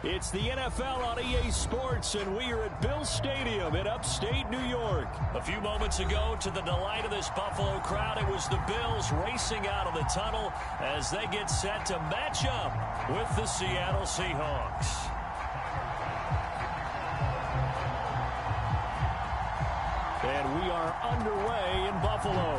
It's the NFL on EA Sports, and we are at Bill Stadium in upstate New York. A few moments ago, to the delight of this Buffalo crowd, it was the Bills racing out of the tunnel as they get set to match up with the Seattle Seahawks. And we are underway in Buffalo.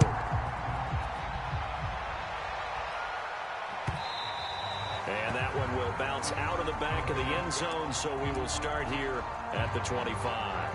And that one will bounce out of the back of the end zone, so we will start here at the 25.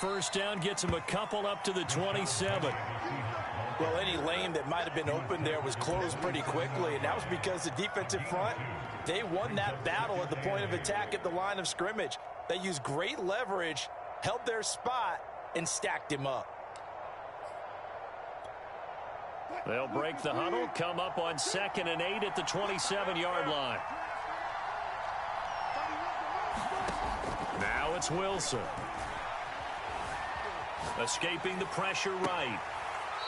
First down gets him a couple up to the 27. Well, any lane that might have been open there was closed pretty quickly, and that was because the defensive front, they won that battle at the point of attack at the line of scrimmage. They used great leverage, held their spot, and stacked him up. They'll break the huddle, come up on 2nd and 8 at the 27-yard line. Now it's Wilson. Escaping the pressure right.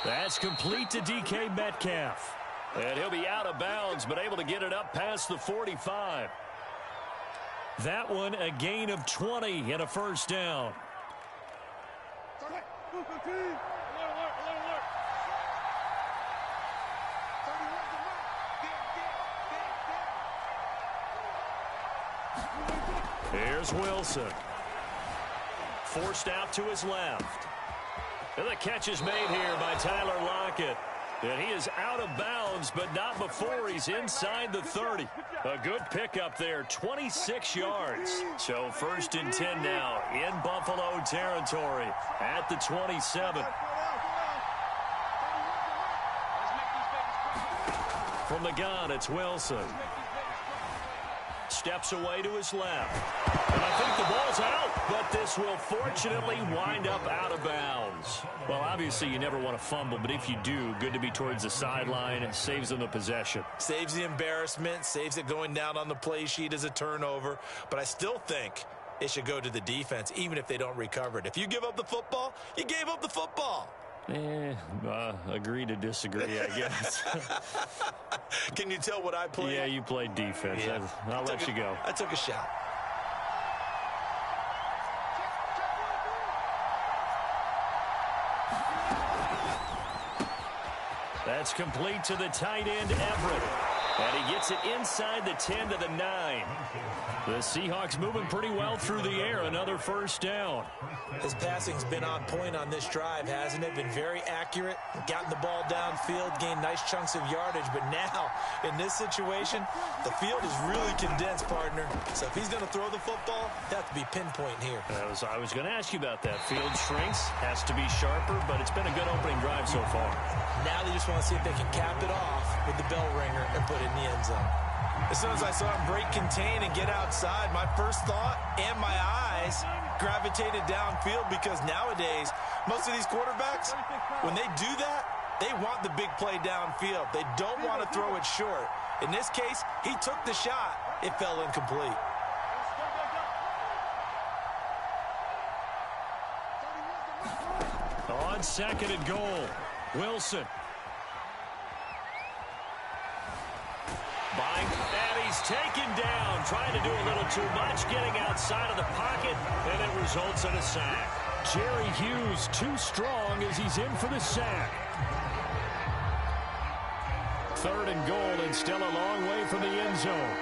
That's complete to DK Metcalf. And he'll be out of bounds, but able to get it up past the 45. That one a gain of 20 and a first down. Here's Wilson. Forced out to his left. And the catch is made here by Tyler Lockett. And he is out of bounds, but not before he's inside the 30. A good pickup there, 26 yards. So 1st and 10 now in Buffalo territory at the 27. From the gun, it's Wilson. Steps away to his left. And I think the ball's out, but this will fortunately wind up out of bounds. Well, obviously you never want to fumble, but if you do, good to be towards the sideline. It saves them the possession. Saves the embarrassment, saves it going down on the play sheet as a turnover. But I still think it should go to the defense, even if they don't recover it. If you give up the football, you gave up the football. Agree to disagree, I guess. Can you tell what I played? Yeah, you played defense. Yeah. I'll let you go. I took a shot. That's complete to the tight end, Everett. And he gets it inside the 10 to the 9. The Seahawks moving pretty well through the air. Another first down. His passing's been on point on this drive, hasn't it? Been very accurate. Gotten the ball downfield, gained nice chunks of yardage. But now, in this situation, the field is really condensed, partner. So if he's going to throw the football, it has to be pinpoint here. I was going to ask you about that. Field shrinks, has to be sharper, but it's been a good opening drive so far. Now they just want to see if they can cap it off with the bell ringer and put it in the end zone. As soon as I saw him break contain and get outside, my first thought and my eyes gravitated downfield, because nowadays, most of these quarterbacks, when they do that, they want the big play downfield. They don't want to throw it short. In this case, he took the shot. It fell incomplete. On 2nd and goal, Wilson. And he's taken down, trying to do a little too much, getting outside of the pocket, and it results in a sack. Jerry Hughes too strong as he's in for the sack. 3rd and goal, and still a long way from the end zone.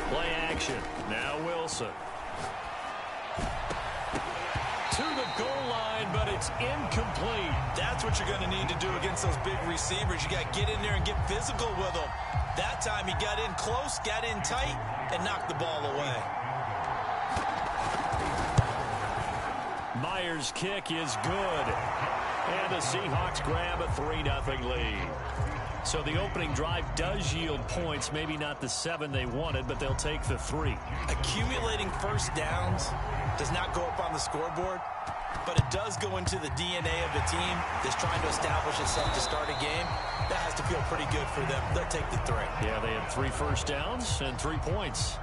Play action. Now Wilson. To the goal line. it's incomplete. That's what you're going to need to do against those big receivers. You got to get in there and get physical with them. That time he got in close, got in tight, and knocked the ball away. Myers' kick is good. And the Seahawks grab a 3-0 lead. So the opening drive does yield points, maybe not the 7 they wanted, but they'll take the 3. Accumulating first downs does not go up on the scoreboard, but it does go into the DNA of the team that's trying to establish itself to start a game. That has to feel pretty good for them. They'll take the 3. Yeah, they had 3 first downs and 3 points.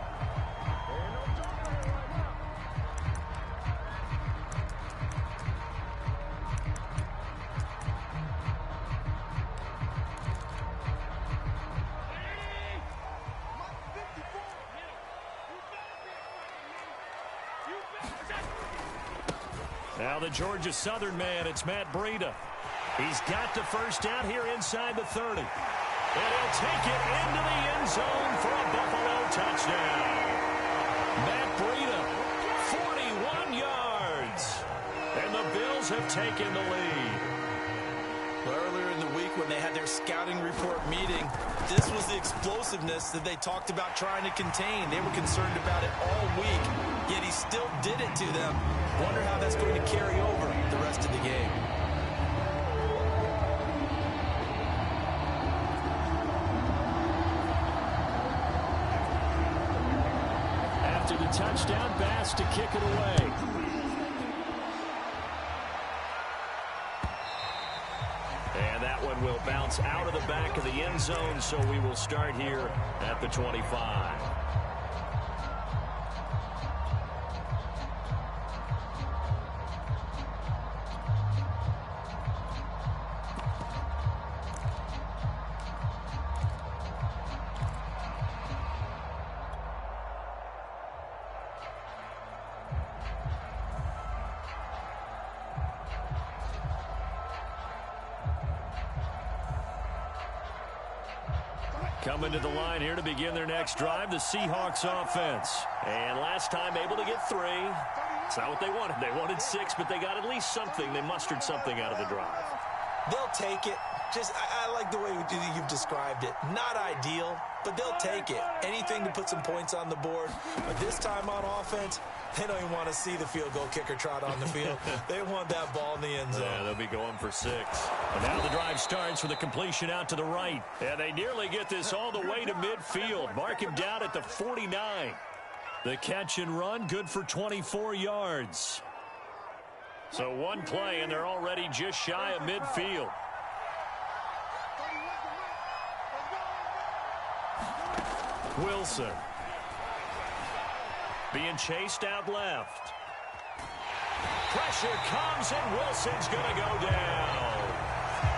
Now the Georgia Southern man, it's Matt Breida. He's got the first down here inside the 30. And he'll take it into the end zone for a Buffalo touchdown. Matt Breida, 41 yards. And the Bills have taken the lead. Well, earlier in the week when they had their scouting report meeting, this was the explosiveness that they talked about trying to contain. They were concerned about it all week, yet he still did it to them. Wonder how that's going to carry over the rest of the game. After the touchdown, Bass to kick it away. And that one will bounce out of the back of the end zone, so we will start here at the 25. Coming to the line here to begin their next drive, the Seahawks offense. And last time able to get 3. It's not what they wanted. They wanted 6, but they got at least something. They mustered something out of the drive. They'll take it. I like the way you've described it. Not ideal, but they'll take it. Anything to put some points on the board. But this time on offense, they don't even want to see the field goal kicker trot on the field. They want that ball in the end zone. Yeah, they'll be going for 6. And now the drive starts with a completion out to the right. And they nearly get this all the way to midfield. Mark him down at the 49. The catch and run, good for 24 yards. So one play, and they're already just shy of midfield. Wilson. Being chased out left. Pressure comes, and Wilson's going to go down.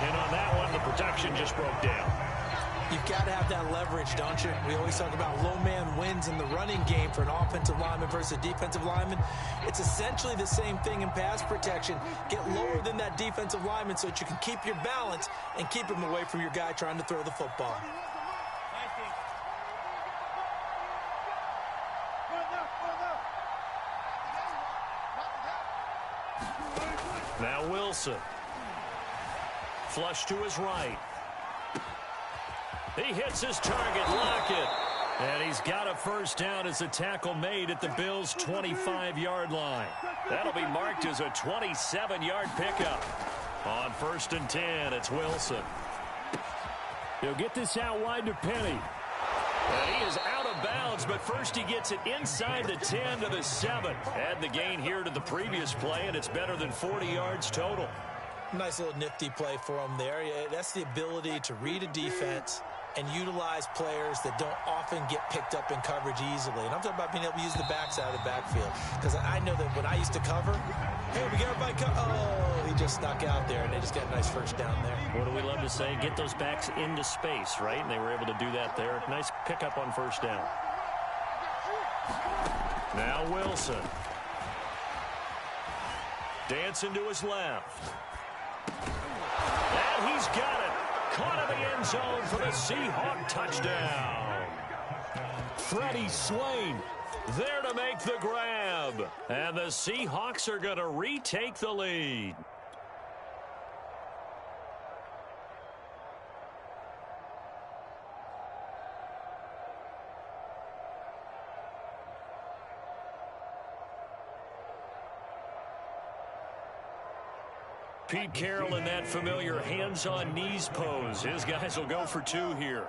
And on that one, the protection just broke down. You've got to have that leverage, don't you? We always talk about low man wins in the running game for an offensive lineman versus a defensive lineman. It's essentially the same thing in pass protection. Get lower than that defensive lineman so that you can keep your balance and keep him away from your guy trying to throw the football. Now Wilson. Flush to his right. He hits his target, Lockett. And he's got a first down as a tackle made at the Bills' 25-yard line. That'll be marked as a 27-yard pickup. On 1st and 10, it's Wilson. He'll get this out wide to Penny. And he is out of bounds, but first he gets it inside the 10 to the 7. Add the gain here to the previous play, and it's better than 40 yards total. Nice little nifty play for him there. That's the ability to read a defense and utilize players that don't often get picked up in coverage easily. And I'm talking about being able to use the backside of the backfield. Because I know that when I used to cover, hey, we got everybody oh, he just snuck out there, and they just got a nice first down there. What do we love to say? Get those backs into space, right? And they were able to do that there. Nice pickup on first down. Now Wilson. Dancing to his left. And he's got it. Caught in the end zone for the Seahawk touchdown. Freddie Swain there to make the grab. And the Seahawks are going to retake the lead. Pete Carroll in that familiar hands-on knees pose. His guys will go for two here.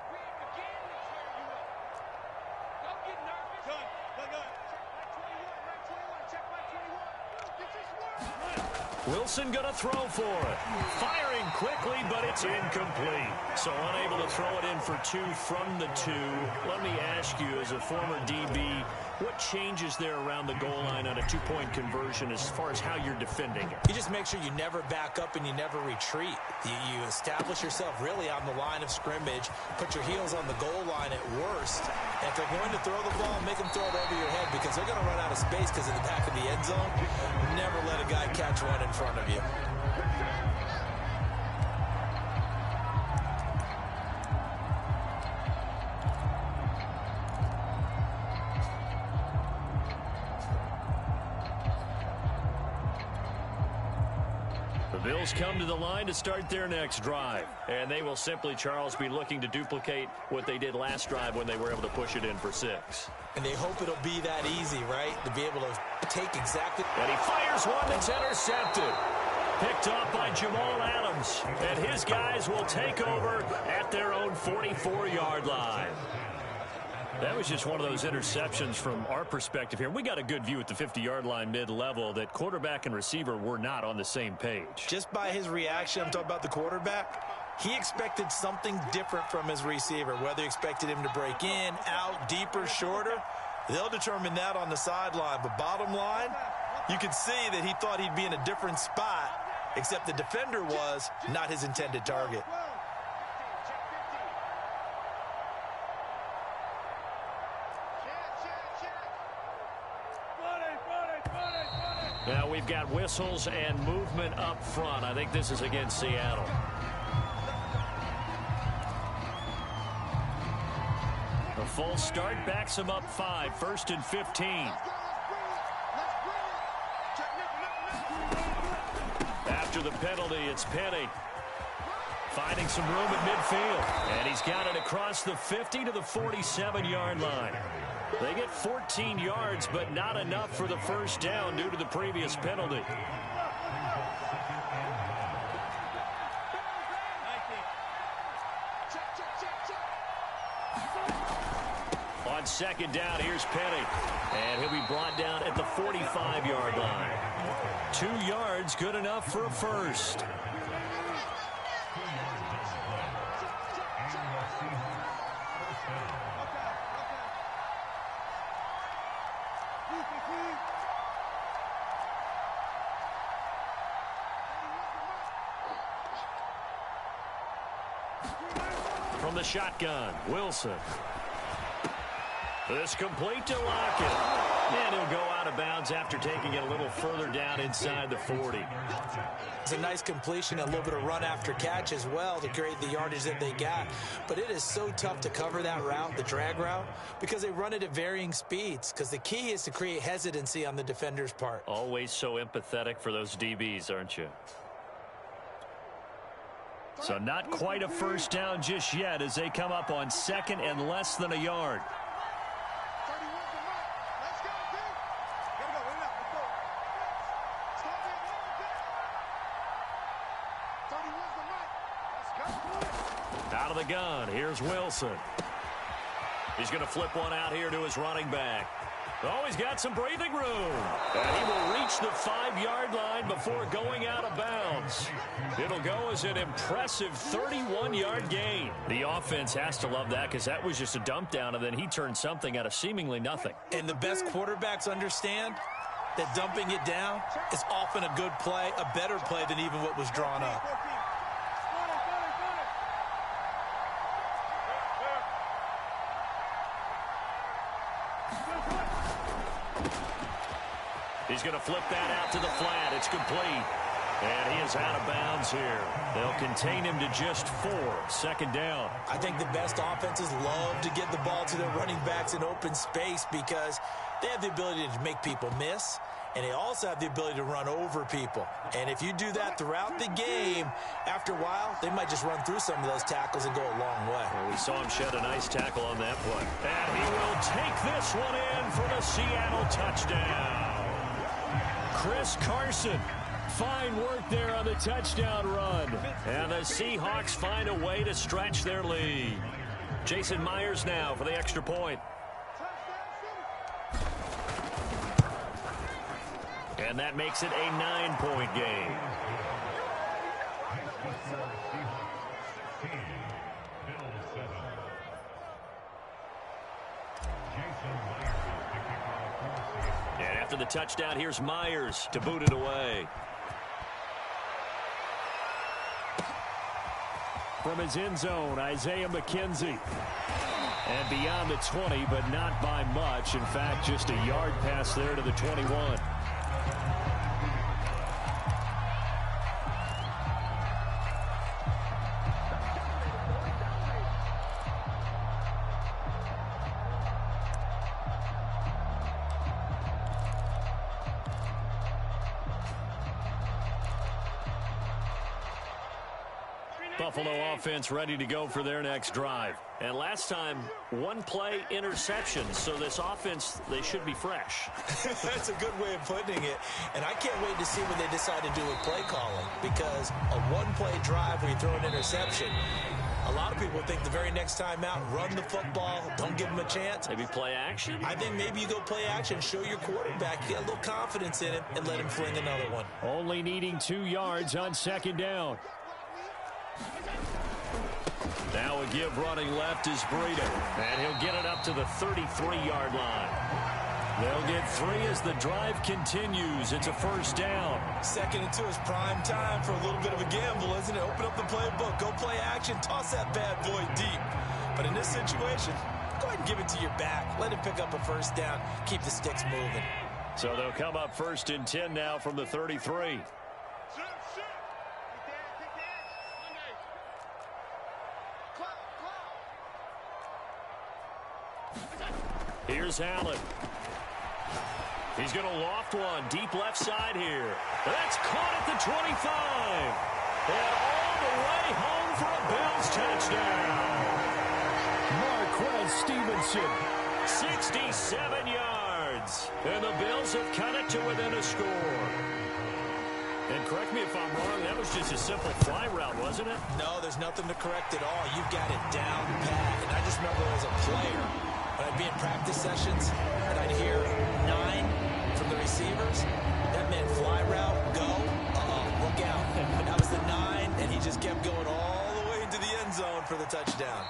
Wilson going to throw for it. Firing quickly, but it's incomplete. So unable to throw it in for two from the two. Let me ask you, as a former DB, what changes there around the goal line on a two-point conversion as far as how you're defending it? You just make sure you never back up and you never retreat. You establish yourself really on the line of scrimmage, put your heels on the goal line at worst. And if they're going to throw the ball, make them throw it over your head because they're going to run out of space because in the back of the end zone, never let a guy catch one in front of you. The Bills come to the line to start their next drive. And they will simply, Charles, be looking to duplicate what they did last drive when they were able to push it in for 6. And they hope it'll be that easy, right? To be able to take exactly. And he fires one that's intercepted. Picked up by Jamal Adams. And his guys will take over at their own 44-yard line. That was just one of those interceptions from our perspective here. We got a good view at the 50-yard line mid-level that quarterback and receiver were not on the same page. Just by his reaction, I'm talking about the quarterback, he expected something different from his receiver. Whether he expected him to break in, out, deeper, shorter, they'll determine that on the sideline. But bottom line, you could see that he thought he'd be in a different spot, except the defender was not his intended target. Now we've got whistles and movement up front. I think this is against Seattle. The full start backs him up 5, 1st and 15. After the penalty, it's Penny. Finding some room at midfield. And he's got it across the 50 to the 47-yard line. They get 14 yards, but not enough for the first down due to the previous penalty. On second down, here's Penny. And he'll be brought down at the 45-yard line. 2 yards, good enough for a first. From the shotgun, Wilson. This complete to Lockett. And he'll go out of bounds after taking it a little further down inside the 40. It's a nice completion, a little bit of run after catch as well to create the yardage that they got. But it is so tough to cover that route, the drag route, because they run it at varying speeds. Because the key is to create hesitancy on the defender's part. Always so empathetic for those DBs, aren't you? So not quite a first down just yet as they come up on second and less than a yard. Out of the gun, here's Wilson. He's going to flip one out here to his running back. Oh, he's got some breathing room. And he will reach the 5-yard line before going out of bounds. It'll go as an impressive 31-yard gain. The offense has to love that because that was just a dump down, and then he turned something out of seemingly nothing. And the best quarterbacks understand that dumping it down is often a good play, a better play than even what was drawn up. He's going to flip that out to the flat. It's complete. And he is out of bounds here. They'll contain him to just 4. Second down. I think the best offenses love to get the ball to their running backs in open space because they have the ability to make people miss, and they also have the ability to run over people. And if you do that throughout the game, after a while, they might just run through some of those tackles and go a long way. Well, we saw him shed a nice tackle on that play. And he will take this one in for the Seattle touchdown. Chris Carson Fine work there on the touchdown run. And the Seahawks find a way to stretch their lead. Jason Myers now for the extra point. And that makes it a 9-point game. And after the touchdown, here's Myers to boot it away. From his end zone, Isaiah McKenzie. And beyond the 20, but not by much. In fact, just a yard pass there to the 21. Buffalo offense ready to go for their next drive. And last time, one play interception. So this offense, they should be fresh. That's a good way of putting it. And I can't wait to see what they decide to do with play calling. Because a one-play drive where you throw an interception, a lot of people think the very next time out, run the football, don't give them a chance. Maybe play action? I think maybe you go play action, show your quarterback, get a little confidence in him, and let him fling another one. Only needing 2 yards on second down. Now a give running left is Breida. And he'll get it up to the 33-yard line. They'll get 3 as the drive continues. It's a first down. 2nd and 2 is prime time for a little bit of a gamble, isn't it? Open up the playbook, go play action, toss that bad boy deep. But in this situation, go ahead and give it to your back. Let him pick up a first down. Keep the sticks moving. So they'll come up 1st and 10 now from the 33. Here's Allen. He's going to loft one deep left side here. That's caught at the 25. And all the way home for a Bills touchdown. Marquez Stevenson, 67 yards. And the Bills have cut it to within a score. And correct me if I'm wrong, that was just a simple fly route, wasn't it? No, there's nothing to correct at all. You've got it down pat. And I just remember as a player, when I'd be in practice sessions and I'd hear 9 from the receivers, that meant fly route, go, look out. That was the 9, and he just kept going all the way into the end zone for the touchdown.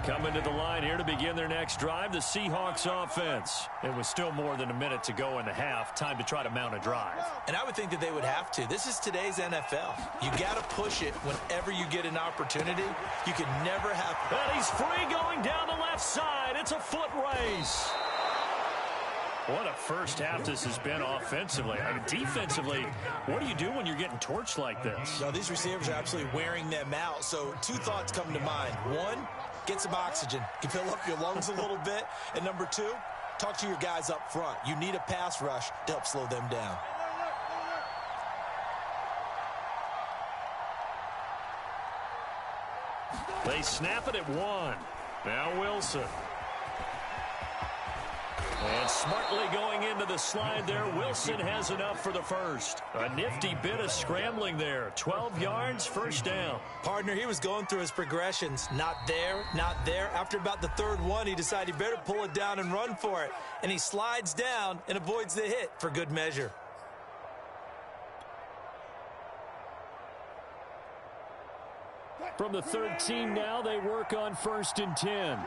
Coming to the line here to begin their next drive, the Seahawks offense. It was still more than a minute to go in the half. Time to try to mount a drive. And I would think that they would have to. This is today's NFL. You got to push it whenever you get an opportunity. You can never have... And he's free going down the left side. It's a foot race. What a first half this has been offensively. I mean, defensively, what do you do when you're getting torched like this? No, these receivers are absolutely wearing them out. So 2 thoughts come to mind. 1, get some oxygen. You fill up your lungs a little bit. And number 2, talk to your guys up front. You need a pass rush to help slow them down. They snap it at 1. Now Wilson. And smartly going into the slide there, Wilson has enough for the first. A nifty bit of scrambling there. 12 yards, first down. Partner, he was going through his progressions. Not there, not there. After about the 3rd one, he decided he better pull it down and run for it. And he slides down and avoids the hit for good measure. From the 13 now, they work on 1st and 10.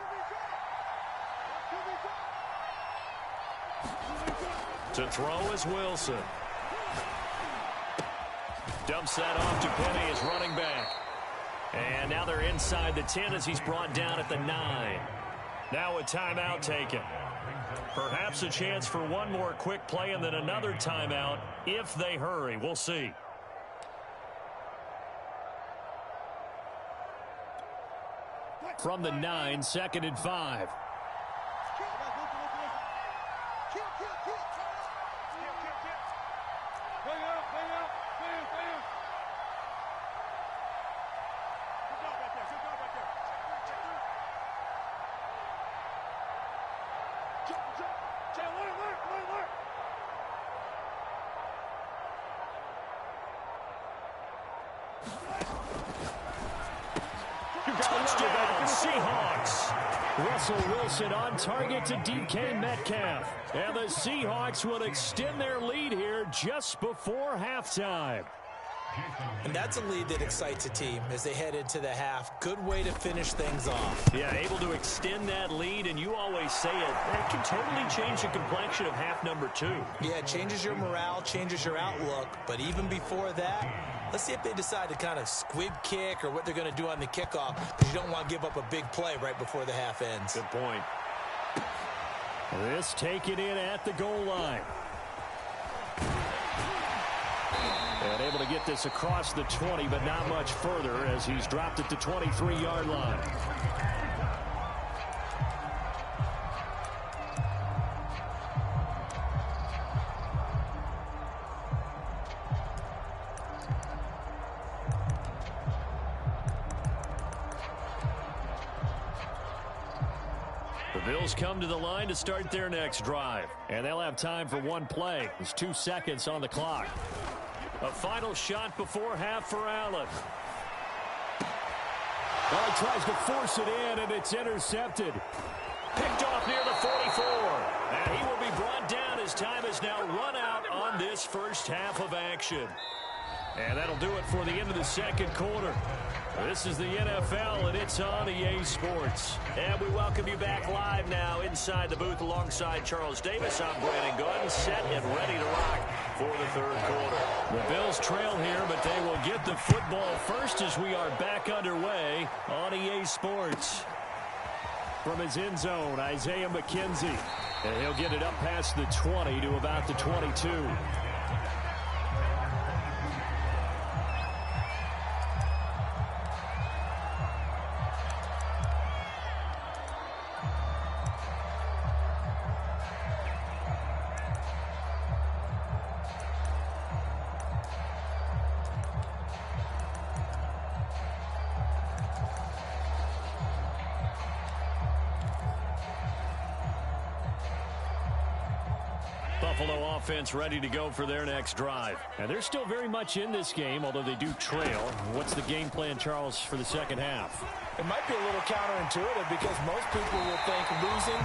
To throw is Wilson. Dumps that off to Penny as running back. And now they're inside the 10 as he's brought down at the 9. Now a timeout taken. Perhaps a chance for one more quick play and then another timeout if they hurry. We'll see. From the 9, 2nd and 5. Touchdown, Seahawks. Russell Wilson on target to DK Metcalf. And the Seahawks will extend their lead here just before halftime. And that's a lead that excites a team as they head into the half. Good way to finish things off. Yeah, able to extend that lead, and you always say it, that can totally change the complexion of half number 2. Yeah, it changes your morale, changes your outlook. But even before that, let's see if they decide to kind of squib kick or what they're going to do on the kickoff, because you don't want to give up a big play right before the half ends. Good point. This taken in at the goal line. And able to get this across the 20, but not much further as he's dropped at the 23-yard line. The Bills come to the line to start their next drive. And they'll have time for one play. There's 2 seconds on the clock. A final shot before half for Allen. Well, he tries to force it in, and it's intercepted. Picked off near the 44. And he will be brought down as time has now run out on this first half of action. And that'll do it for the end of the second quarter. This is the NFL, and it's on EA Sports. And we welcome you back live now inside the booth alongside Charles Davis. I'm Brandon Gordon, set and ready to rock for the third quarter. The Bills trail here, but they will get the football first as we are back underway on EA Sports. From his end zone, Isaiah McKenzie. And he'll get it up past the 20 to about the 22. Buffalo offense ready to go for their next drive. And they're still very much in this game, although they do trail. What's the game plan, Charles, for the second half? It might be a little counterintuitive because most people will think losing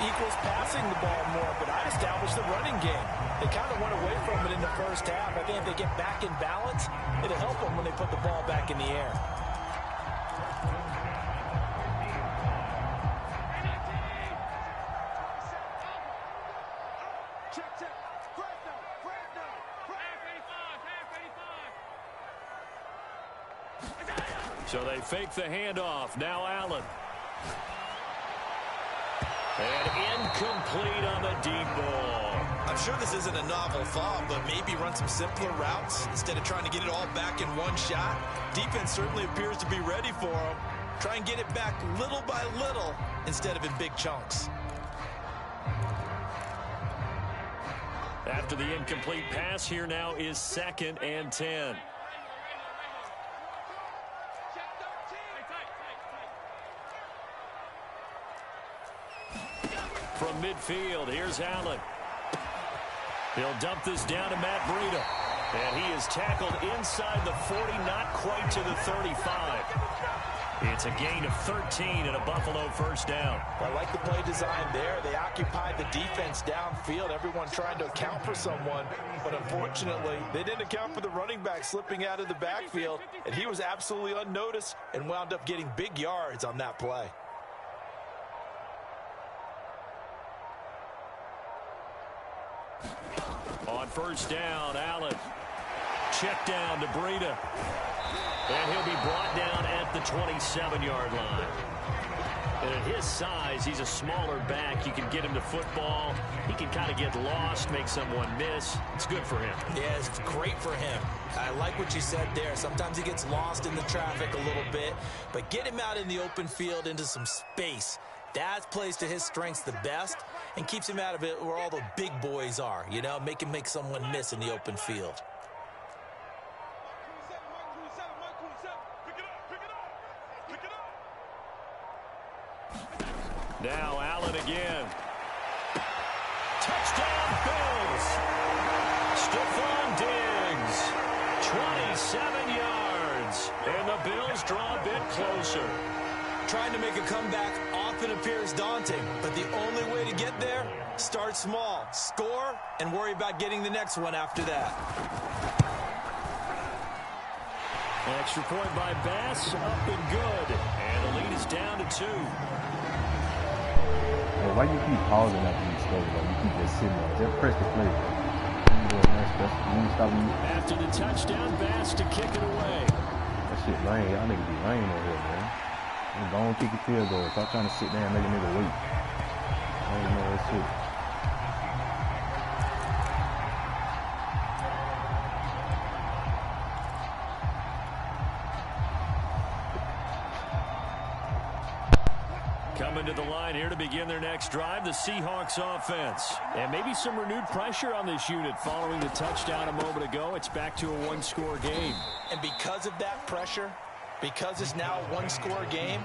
equals passing the ball more, but I'd establish the running game. They kind of went away from it in the first half. I think if they get back in balance, it'll help them when they put the ball back in the air. So they fake the handoff. Now Allen. And incomplete on the deep ball. I'm sure this isn't a novel thought, but maybe run some simpler routes instead of trying to get it all back in one shot. Defense certainly appears to be ready for them. Try and get it back little by little instead of in big chunks. After the incomplete pass, here now is 2nd and 10. From midfield, here's Allen. He'll dump this down to Matt Breida. And he is tackled inside the 40, not quite to the 35. It's a gain of 13 and a Buffalo first down. I like the play design there. They occupied the defense downfield. Everyone trying to account for someone. But unfortunately, they didn't account for the running back slipping out of the backfield. And he was absolutely unnoticed and wound up getting big yards on that play. On first down, Allen. Check down to Breida. And he'll be brought down at the 27-yard line. And at his size, he's a smaller back. You can get him to football. He can kind of get lost, make someone miss. It's good for him. Yeah, it's great for him. I like what you said there. Sometimes he gets lost in the traffic a little bit. But get him out in the open field into some space. That plays to his strengths the best and keeps him out of it where all the big boys are. You know, make him make someone miss in the open field. Now Allen again. Touchdown Bills. Stephon Diggs. 27 yards. And the Bills draw a bit closer. Trying to make a comeback often appears daunting, but the only way to get there, start small, score, and worry about getting the next one after that. Extra point by Bass, up and good. And the lead is down to 2. Hey, why you keep pausing after you score, though? You keep just sitting there. Just press the play. After the touchdown, Bass to kick it away. That shit rain. Y'all niggas be rain over here, man. I'm going to kick your field goal. Stop trying to sit there and make a nigga wait. I don't know that shit. Coming to the line here to begin their next drive, the Seahawks offense. And maybe some renewed pressure on this unit following the touchdown a moment ago. It's back to a one-score game. And because of that pressure, because it's now a one-score game,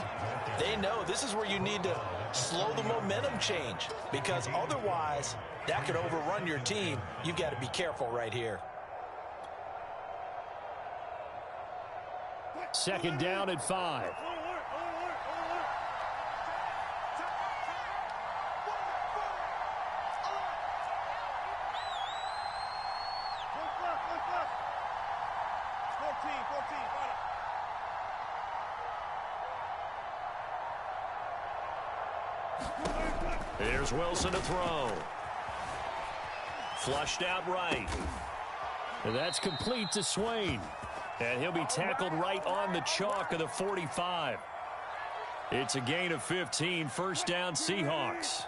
they know this is where you need to slow the momentum change. Because otherwise, that could overrun your team. You've got to be careful right here. Second down at 5. Here's Wilson to throw. Flushed out right. And that's complete to Swain. And he'll be tackled right on the chalk of the 45. It's a gain of 15, first down Seahawks.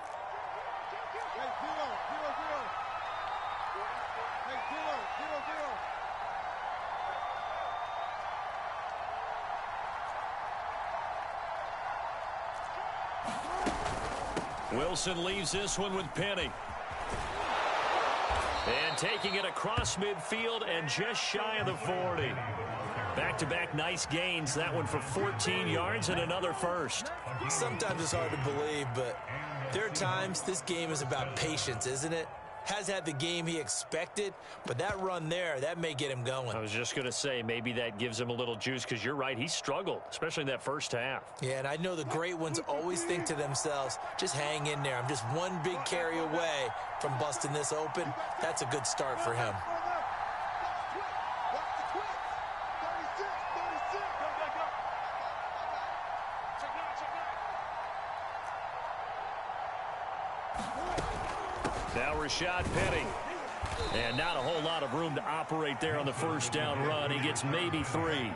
Wilson leaves this one with Penny. And taking it across midfield and just shy of the 40. Back-to-back nice gains. That one for 14 yards and another first. Sometimes it's hard to believe, but there are times this game is about patience, isn't it? Has had the game he expected, but that run there, that may get him going. I was just going to say, maybe that gives him a little juice, because you're right, he struggled, especially in that first half. Yeah, and I know the great ones always think to themselves, just hang in there. I'm just one big carry away from busting this open. That's a good start for him. Now Rashad Penny. And not a whole lot of room to operate there on the first down run. He gets maybe 3.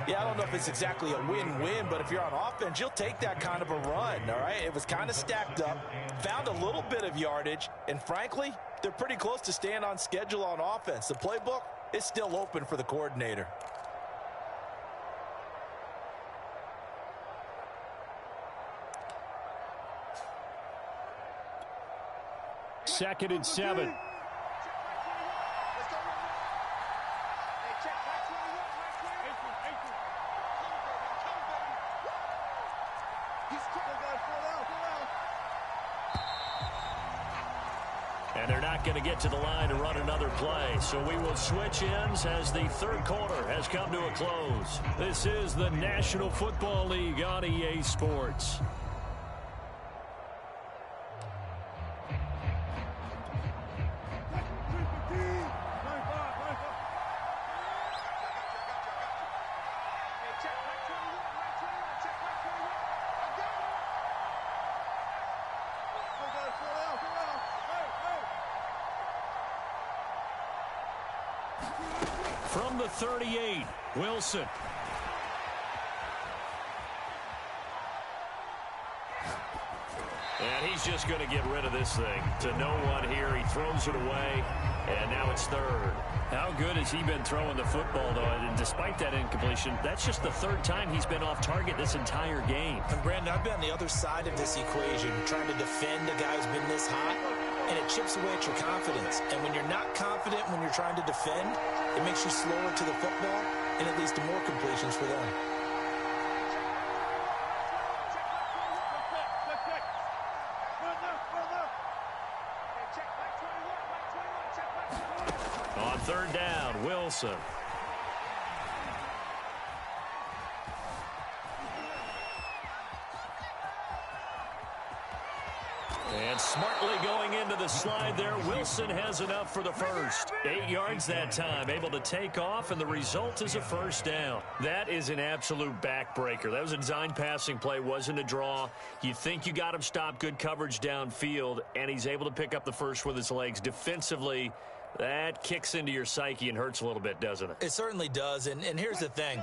Yeah, I don't know if it's exactly a win-win, but if you're on offense, you'll take that kind of a run, all right? It was kind of stacked up, found a little bit of yardage, and frankly, they're pretty close to staying on schedule on offense. The playbook is still open for the coordinator. Second and 7. And they're not going to get to the line to run another play. So we will switch ends as the third quarter has come to a close. This is the National Football League on EA Sports. From the 38, Wilson. And he's just going to get rid of this thing. To no one here. He throws it away, and now it's third. How good has he been throwing the football, though? And despite that incompletion, that's just the third time he's been off target this entire game. And, Brandon, I've been on the other side of this equation, trying to defend a guy who's been this hot, and it chips away at your confidence. And when you're not confident when you're trying to defend, it makes you slower to the football, and it leads to more completions for them. third down, Wilson. And smartly going into the slide there, Wilson has enough for the first. 8 yards that time, able to take off, and the result is a first down. That is an absolute backbreaker. That was a design passing play, wasn't a draw. You think you got him stopped, good coverage downfield, and he's able to pick up the first with his legs. Defensively, that kicks into your psyche and hurts a little bit, doesn't it? It certainly does, and here's the thing.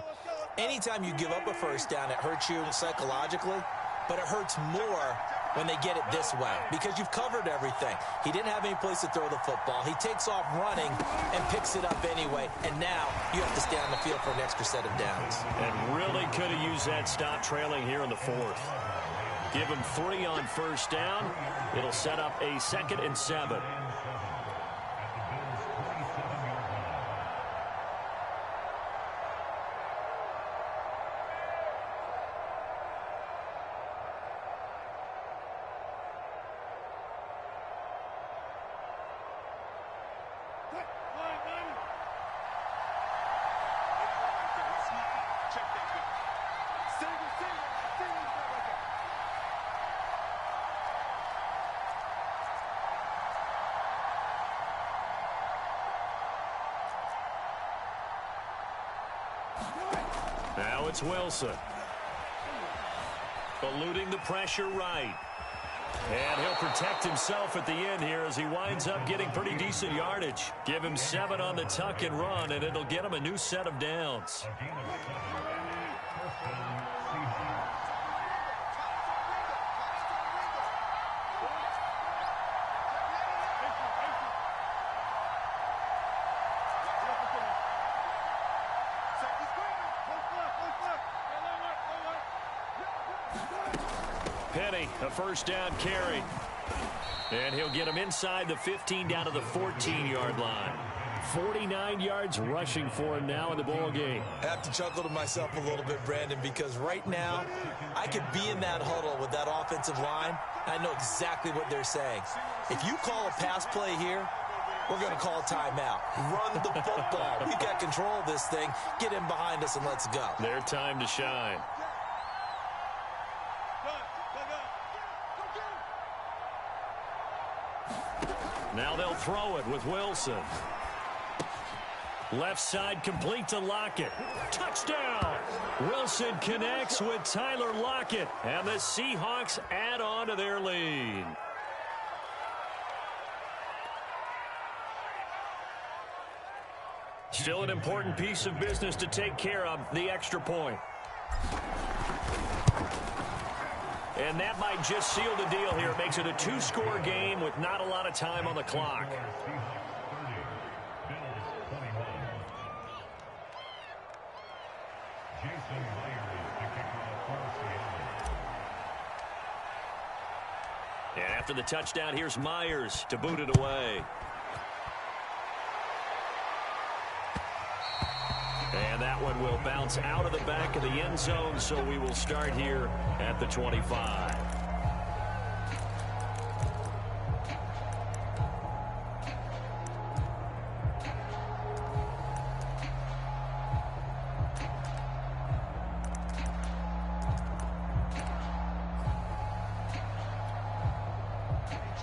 Anytime you give up a first down, it hurts you psychologically, but it hurts more when they get it this way, because you've covered everything. He didn't have any place to throw the football. He takes off running and picks it up anyway, and now you have to stay on the field for an extra set of downs. And really could have used that stop trailing here in the fourth. Give him 3 on first down. It'll set up a 2nd and 7. Now it's Wilson. Eluding the pressure right. And he'll protect himself at the end here as he winds up getting pretty decent yardage. Give him 7 on the tuck and run, and it'll get him a new set of downs. Penny, a first down carry. And he'll get him inside the 15 down to the 14-yard line. 49 yards rushing for him now in the ball game. I have to chuckle to myself a little bit, Brandon, because right now I could be in that huddle with that offensive line. I know exactly what they're saying. If you call a pass play here, we're going to call a timeout. Run the football. We've got control of this thing. Get in behind us and let's go. Their time to shine. Now they'll throw it with Wilson. Left side complete to Lockett. Touchdown! Wilson connects with Tyler Lockett, and the Seahawks add on to their lead. Still an important piece of business to take care of, the extra point. And that might just seal the deal here. It makes it a 2-score game with not a lot of time on the clock. And after the touchdown, here's Myers to boot it away. And that one will bounce out of the back of the end zone, so we will start here at the 25.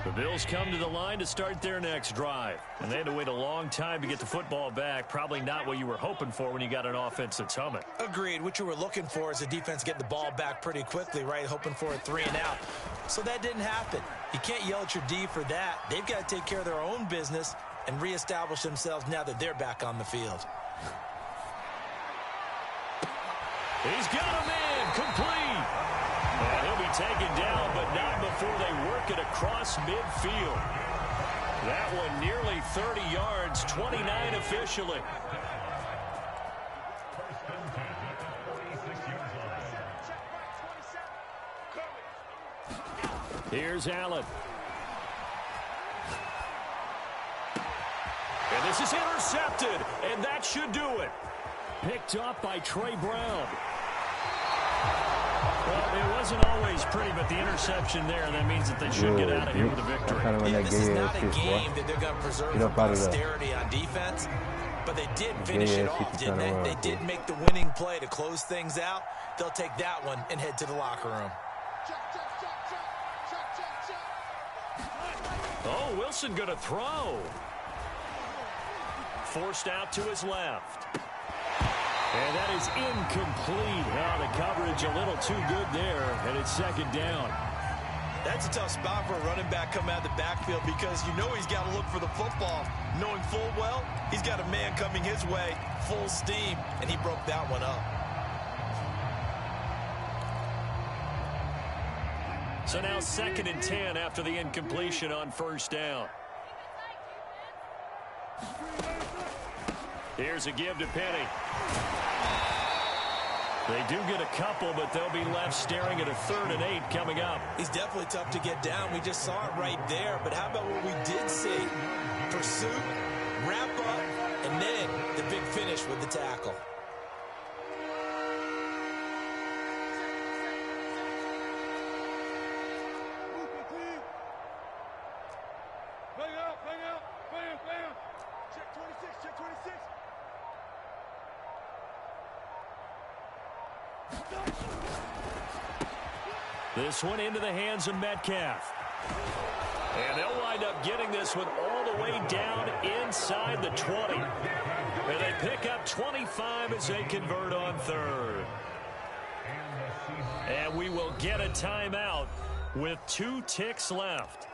The Bills come to the line to start their next drive. And they had to wait a long time to get the football back. Probably not what you were hoping for when you got an offense that's humming. Agreed. What you were looking for is a defense getting the ball back pretty quickly, right? Hoping for a 3 and out. So that didn't happen. You can't yell at your D for that. They've got to take care of their own business and reestablish themselves now that they're back on the field. He's got him in. Complete. And he'll be taken down, but not before they work it across midfield. That one nearly 30 yards, 29 officially. Here's Allen. And this is intercepted, and that should do it. Picked up by Trey Brown. Well, it wasn't always pretty, but the interception there, that means that they should get out of here with a victory. This is not a game that they're going to preserve for posterity on defense, but they did finish it off, didn't they? They did make the winning play to close things out. They'll take that one and head to the locker room. Oh, Wilson going to throw. Forced out to his left. And that is incomplete. Now the coverage a little too good there, and it's second down. That's a tough spot for a running back coming out of the backfield because you know he's got to look for the football, knowing full well he's got a man coming his way, full steam, and he broke that one up. So now 2nd and 10 after the incompletion on first down. Here's a give to Penny. They do get a couple, but they'll be left staring at a 3rd and 8 coming up. He's definitely tough to get down. We just saw it right there. But how about what we did see? Pursuit, wrap up, and then the big finish with the tackle. Check 26, check 26. This one into the hands of Metcalf. And they'll wind up getting this one all the way down inside the 20. And they pick up 25 as they convert on 3rd. And we will get a timeout with 2 ticks left.